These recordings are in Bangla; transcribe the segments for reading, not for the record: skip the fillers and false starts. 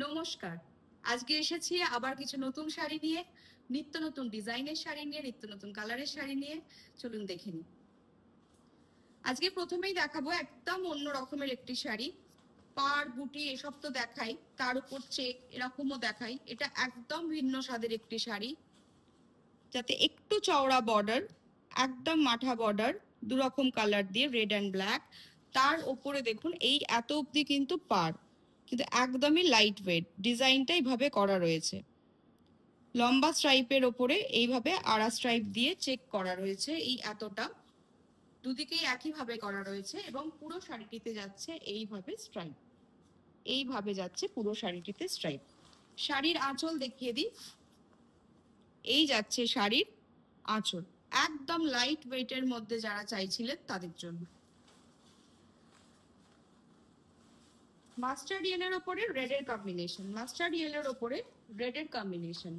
নমস্কার। আজকে এসেছি আবার কিছু নতুন শাড়ি নিয়ে, নিত্য নতুন ডিজাইনের শাড়ি নিয়ে, নিত্য নতুন কালারের শাড়ি নিয়ে। চলুন দেখে নিই। আজকে প্রথমেই দেখাবো একদম অন্য রকমের একটি শাড়ি। পাড় বুটি এসব তো দেখাই, তার উপর চেক এরকমও দেখাই। এটা একদম ভিন্ন স্বাদের একটি শাড়ি, যাতে একটু চওড়া বর্ডার, একদম মাঠা বর্ডার, দুরকম কালার দিয়ে রেড অ্যান্ড ব্ল্যাক। তার ওপরে দেখুন এই এত অবধি কিন্তু পাড়, কিন্তু একদমই লাইট ওয়েট। ডিজাইনটা এইভাবে করা রয়েছে, লম্বা স্ট্রাইপের ওপরে এইভাবে আড়া স্ট্রাইপ দিয়ে চেক করা রয়েছে। এই এতটা দুদিকেই একইভাবে করা রয়েছে এবং পুরো শাড়িটিতে যাচ্ছে এইভাবে স্ট্রাইপ, এইভাবে যাচ্ছে পুরো শাড়িটিতে স্ট্রাইপ। শাড়ির আঁচল দেখিয়ে দিই। এই যাচ্ছে শাড়ির আঁচল, একদম লাইট ওয়েটের মধ্যে যারা চাইছিলেন তাদের জন্য। মাস্টার্ড ইয়েলোর ওপরে রেডের কম্বিনেশন, মাস্টার্ড ইয়েলোর ওপরে রেডের কম্বিনেশন।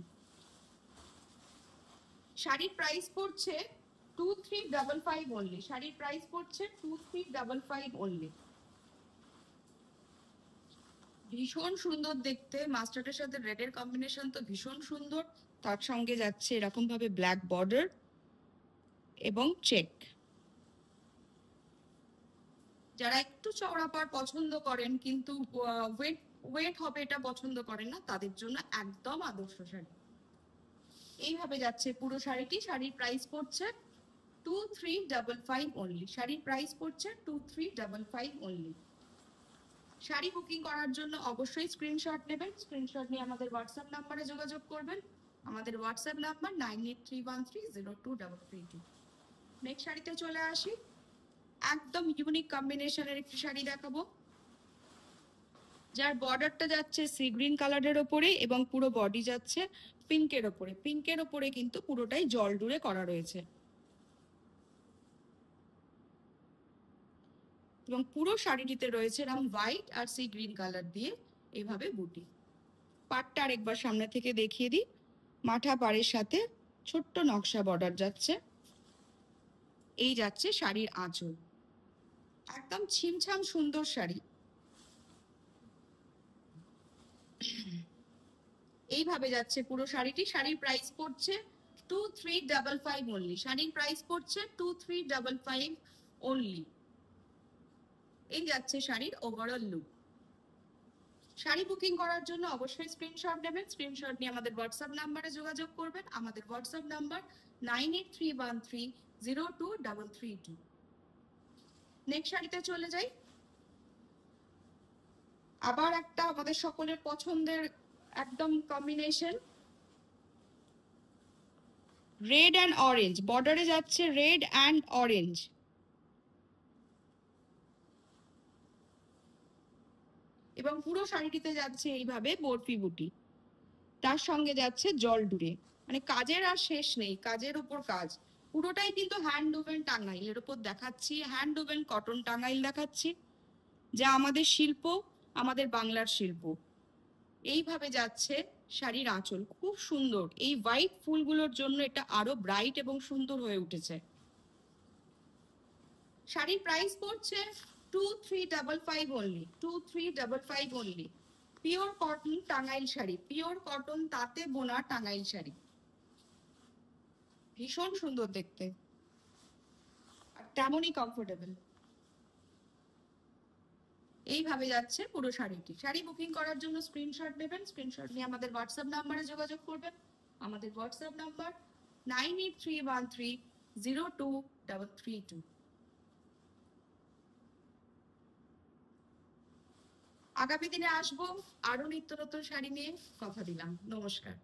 শাড়ির প্রাইস পড়ছে 2355 অনলি। শাড়ির প্রাইস পড়ছে 2355 অনলি। ভীষণ সুন্দর দেখতে, মাস্টার্ডের সাথে রেডের কম্বিনেশন তো ভীষণ সুন্দর। তার সঙ্গে যাচ্ছে এরকম ভাবে ব্ল্যাক বর্ডার এবং চেক। যারা একটু চওড়া পাড় পছন্দ করেন কিন্তু ওয়েট হবে এটা পছন্দ করেন না, তাদের জন্য একদম আদর্শ শাড়ি। এইভাবে যাচ্ছে পুরো শাড়িটি। শাড়ির প্রাইস পড়ছে 2355 অনলি। শাড়ির প্রাইস পড়ছে 2355 অনলি। শাড়ি বুকিং করার জন্য অবশ্যই স্ক্রিনশট নেবেন। স্ক্রিনশট নিয়ে আমাদের হোয়াটসঅ্যাপ নাম্বারে যোগাযোগ করবেন। আমাদের হোয়াটসঅ্যাপ নাম্বার 9831302332। নেক্সট শাড়িতে চলে আসি। একদম ইউনিক কম্বিনেশনের একটি শাড়ি দেখাবো, যার বর্ডারটা যাচ্ছে সি গ্রিন কালারের ওপরে এবং পুরো বডি যাচ্ছে পিঙ্কের ওপরে। পিঙ্কের ওপরে কিন্তু পুরোটাই জল ডুরে করা রয়েছে এবং পুরো শাড়িটিতে রয়েছে এরকম হোয়াইট আর সি গ্রিন কালার দিয়ে এইভাবে বুটি। পাড়টা আরেকবার সামনে থেকে দেখিয়ে দিই। মাঠা পাড়ের সাথে ছোট্ট নকশা বর্ডার যাচ্ছে। এই যাচ্ছে শাড়ির আঁচল, একদম ছিমছাম সুন্দর শাড়ি। এইভাবে যাচ্ছে পুরো শাড়িটি। শাড়ির প্রাইস পড়ছে 2355 অনলি। শাড়ির প্রাইস পড়ছে 2355 অনলি। এই যাচ্ছে শাড়ির ওভারঅল লুক। শাড়ি বুকিং করার জন্য অবশ্যই স্ক্রিনশট নেবেন। স্ক্রিনশট নিয়ে আমাদের হোয়াটসঅ্যাপ নাম্বারে যোগাযোগ করবেন। আমাদের হোয়াটসঅ্যাপ নাম্বার 9831302332। নেক্সট শাড়িতে চলে যাই। আবার একটা আমাদের সকলের পছন্দের একদম কম্বিনেশন, রেড অ্যান্ড অরেঞ্জ। বর্ডারে যাচ্ছে রেড অ্যান্ড অরেঞ্জ এবং পুরো শাড়িটিতে যাচ্ছে এইভাবে বরফি বুটি। তার সঙ্গে যাচ্ছে জল ডুরে, মানে কাজের আর শেষ নেই, কাজের উপর কাজ। পুরোটাই কিন্তু হ্যান্ড উভেন টাঙ্গাইলের উপর দেখাচ্ছি, হ্যান্ড উভেন কটন টাঙ্গাইল দেখাচ্ছি, যা আমাদের শিল্প, আমাদের বাংলার শিল্প। এইভাবে যাচ্ছে শাড়ির আঁচল, খুব সুন্দর। এই হোয়াইট ফুলগুলোর জন্য এটা আরো ব্রাইট এবং সুন্দর হয়ে উঠেছে। শাড়ির প্রাইস পড়ছে 2355 only. 2355 only. Pure cotton Tangail sari, pure cotton তাঁতে বোনা টাঙ্গাইল শাড়ি, ভীষণ সুন্দর দেখতে আর তেমনই কমফোর্টেবল। এইভাবে যাচ্ছে পুরো শাড়িটি। শাড়ি বুকিং করার জন্য স্ক্রিনশট নেবেন। স্ক্রিনশট নিয়ে আমাদের হোয়াটসঅ্যাপ নাম্বারে যোগাযোগ করবেন। আমাদের হোয়াটসঅ্যাপ নাম্বার 9831302332। আগামী দিনে আসবো আরো নিত্য নতুন শাড়ি নিয়ে। কথা দিলাম। নমস্কার।